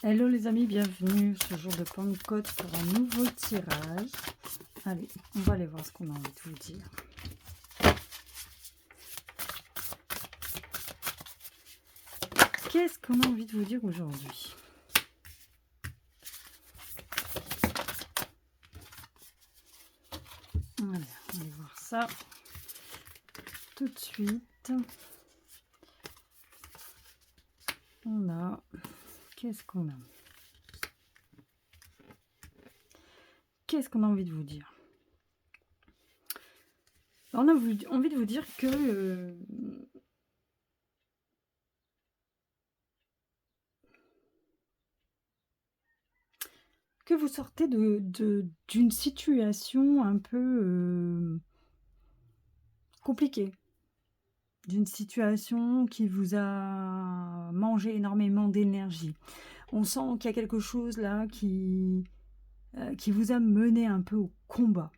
Hello les amis, bienvenue ce jour de Pentecôte pour un nouveau tirage. Allez, on va aller voir ce qu'on a envie de vous dire. Qu'est-ce qu'on a envie de vous dire aujourd'hui? Allez, on va aller voir ça tout de suite. On a... Qu'est-ce qu'on a? Qu'est-ce qu'on a envie de vous dire? On a envie de vous dire que... que vous sortez d'une situation un peu compliquée. D'une situation qui vous a mangé énormément d'énergie. On sent qu'il y a quelque chose là qui vous a mené un peu au combat.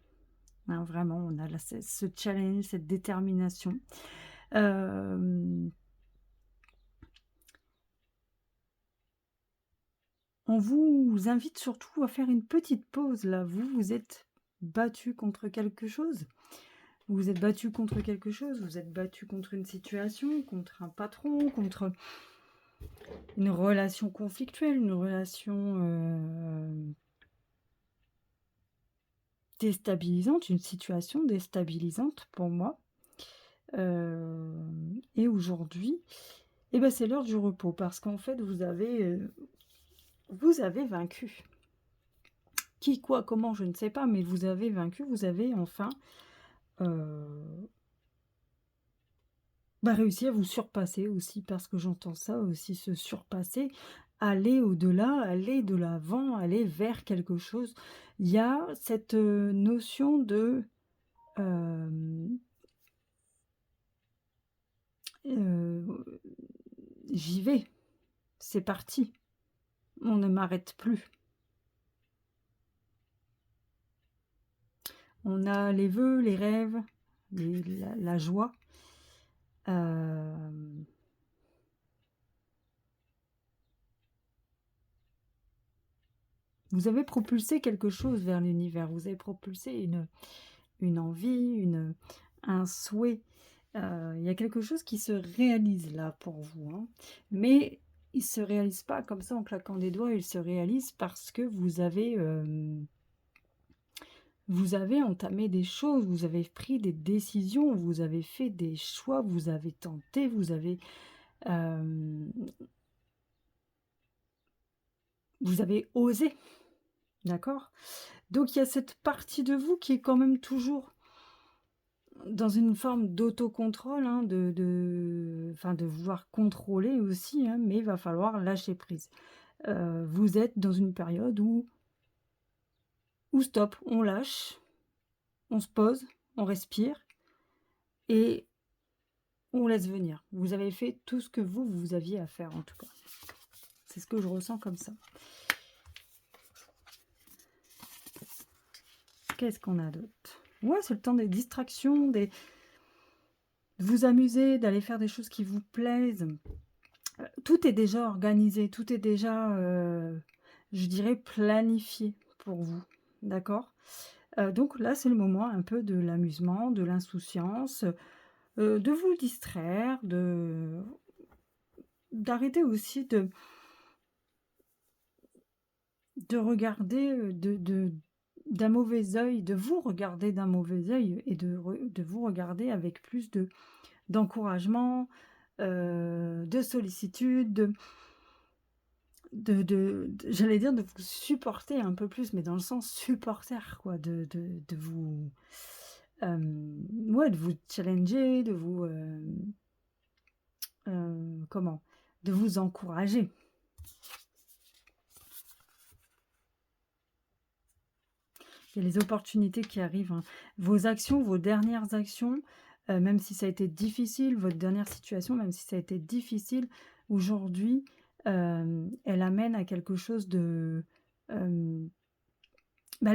Hein, vraiment, on a là ce challenge, cette détermination. On vous invite surtout à faire une petite pause là. Vous êtes battu contre quelque chose. Vous vous êtes battu contre quelque chose. Vous êtes battu contre une situation, contre un patron, contre une relation conflictuelle, une relation déstabilisante, une situation déstabilisante pour moi. Et aujourd'hui, eh ben, c'est l'heure du repos parce qu'en fait, vous avez vaincu. Qui, quoi, comment, je ne sais pas, mais vous avez vaincu, vous avez enfin réussi à vous surpasser aussi, parce que j'entends ça aussi, se surpasser, aller au-delà, aller de l'avant, aller vers quelque chose. Il y a cette notion de j'y vais, c'est parti, on ne m'arrête plus. On a les vœux, les rêves, la joie. Vous avez propulsé quelque chose vers l'univers, vous avez propulsé une envie, un souhait. Il y a quelque chose qui se réalise là pour vous. Hein. Mais il ne se réalise pas comme ça en claquant des doigts, il se réalise parce que vous avez entamé des choses, vous avez pris des décisions, vous avez fait des choix, vous avez tenté, vous avez osé, d'accord? Donc il y a cette partie de vous qui est quand même toujours dans une forme d'autocontrôle, hein, de vouloir contrôler aussi, hein, mais il va falloir lâcher prise. Vous êtes dans une période où stop, on lâche, on se pose, on respire et on laisse venir. Vous avez fait tout ce que vous aviez à faire en tout cas. C'est ce que je ressens comme ça. Qu'est-ce qu'on a d'autre? Ouais, c'est le temps des distractions, de vous amuser, d'aller faire des choses qui vous plaisent. Tout est déjà organisé, tout est déjà, je dirais, planifié pour vous. D'accord? Donc là, c'est le moment un peu de l'amusement, de l'insouciance, de vous distraire, d'arrêter aussi de regarder d'un mauvais œil, de vous regarder d'un mauvais œil et de vous regarder avec plus d'encouragement, de sollicitude, j'allais dire de vous supporter un peu plus, mais dans le sens supporter, quoi, de vous, ouais, de vous challenger, de vous, comment? De vous encourager. Il y a les opportunités qui arrivent, hein. Vos actions, vos dernières actions, même si ça a été difficile, votre dernière situation, même si ça a été difficile, aujourd'hui, elle amène à quelque chose de... elle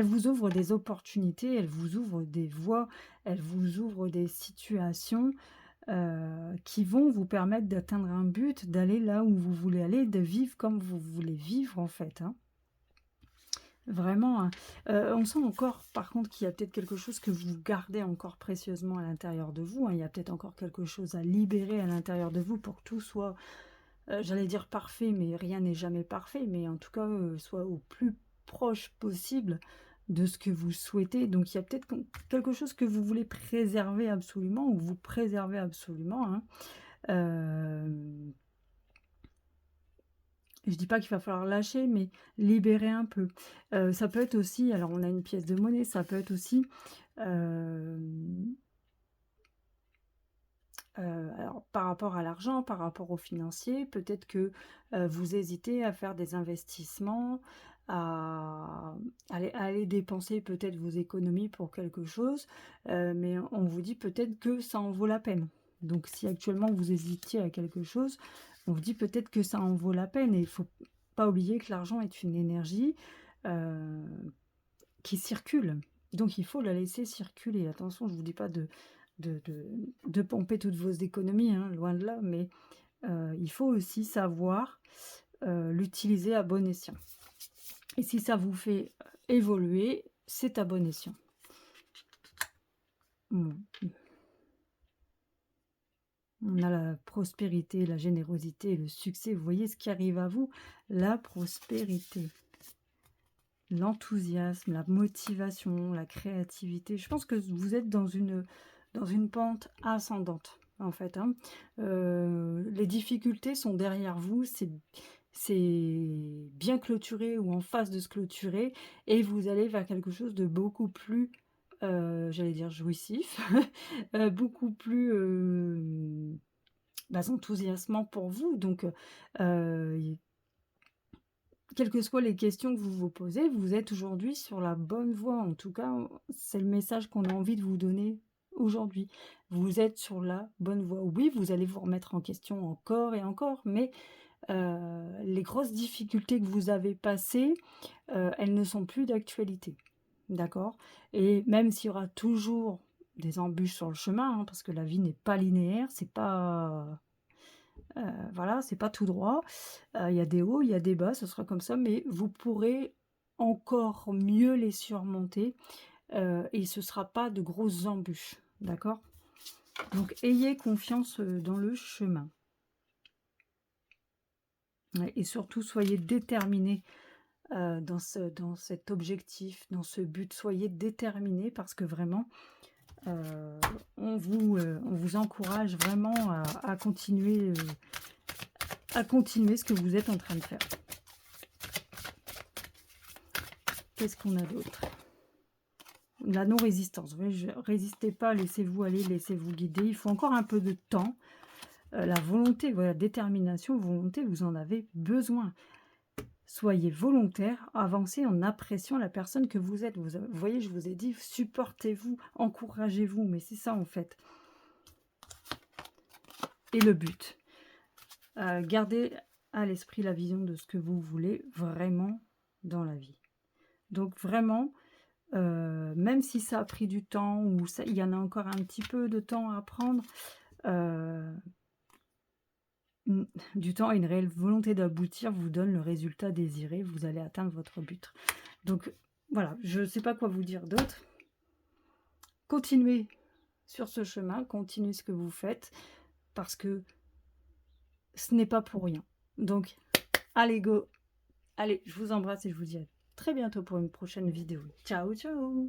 vous ouvre des opportunités, elle vous ouvre des voies, elle vous ouvre des situations qui vont vous permettre d'atteindre un but, d'aller là où vous voulez aller, de vivre comme vous voulez vivre en fait, hein. Vraiment, hein. On sent encore par contre qu'il y a peut-être quelque chose que vous gardez encore précieusement à l'intérieur de vous, hein. Il y a peut-être encore quelque chose à libérer à l'intérieur de vous pour que tout soit, j'allais dire parfait, mais rien n'est jamais parfait, mais en tout cas, soit au plus proche possible de ce que vous souhaitez. Donc il y a peut-être quelque chose que vous voulez préserver absolument ou vous préservez absolument, hein. Je dis pas qu'il va falloir lâcher, mais libérer un peu. Ça peut être aussi, alors on a une pièce de monnaie, ça peut être aussi, alors par rapport à l'argent, par rapport au financier, peut-être que, vous hésitez à faire des investissements, à aller dépenser peut-être vos économies pour quelque chose, mais on vous dit peut-être que ça en vaut la peine. Donc si actuellement vous hésitiez à quelque chose, on vous dit peut-être que ça en vaut la peine et il faut pas oublier que l'argent est une énergie, heu, qui circule. Donc il faut la laisser circuler. Attention, je vous dis pas de de de pomper toutes vos économies, hein, loin de là, mais il faut aussi savoir, l'utiliser à bon escient. Et si ça vous fait, évoluer, c'est à bon escient. Mmh. On a la prospérité, la générosité, le succès. Vous voyez ce qui arrive à vous? La prospérité, l'enthousiasme, la motivation, la créativité. Je pense que vous êtes dans une pente ascendante, en fait, hein. Les difficultés sont derrière vous, c'est bien clôturé ou en phase de se clôturer et vous allez vers quelque chose de beaucoup plus, j'allais dire jouissif, beaucoup plus, enthousiasmant pour vous. Donc, y quelles que soient les questions que vous vous posez, vous êtes aujourd'hui sur la bonne voie. En tout cas, c'est le message qu'on a envie de vous donner aujourd'hui. Vous êtes sur la bonne voie. Oui, vous allez vous remettre en question encore et encore, mais les grosses difficultés que vous avez passées, elles ne sont plus d'actualité. D'accord? Et même s'il y aura toujours des embûches sur le chemin, hein, parce que la vie n'est pas linéaire, c'est pas, voilà, c'est pas tout droit. Il y a des hauts, il y a des bas, ce sera comme ça, mais vous pourrez encore mieux les surmonter, et ce sera pas de grosses embûches. D'accord? Donc ayez confiance, dans le chemin. Ouais, et surtout soyez déterminés, dans cet objectif, dans ce but. Soyez déterminés parce que vraiment, on vous encourage vraiment à continuer, ce que vous êtes en train de faire. Qu'est-ce qu'on a d'autre? La non-résistance. Résistez pas, laissez-vous aller, laissez-vous guider. Il faut encore un peu de temps. La volonté, voilà, détermination, volonté, vous en avez besoin. Soyez volontaire, avancez en appréciant la personne que vous êtes. Vous voyez, je vous ai dit, supportez-vous, encouragez-vous, mais c'est ça en fait. Et le but. Gardez à l'esprit la vision de ce que vous voulez vraiment dans la vie. Donc vraiment, même si ça a pris du temps, ou il y en a encore un petit peu de temps à prendre, du temps et une réelle volonté d'aboutir vous donne le résultat désiré, vous allez atteindre votre but. Donc voilà, je ne sais pas quoi vous dire d'autre. Continuez sur ce chemin, continuez ce que vous faites, parce que ce n'est pas pour rien. Donc, allez go! Allez, je vous embrasse et je vous dis à très bientôt pour une prochaine vidéo. Ciao, ciao!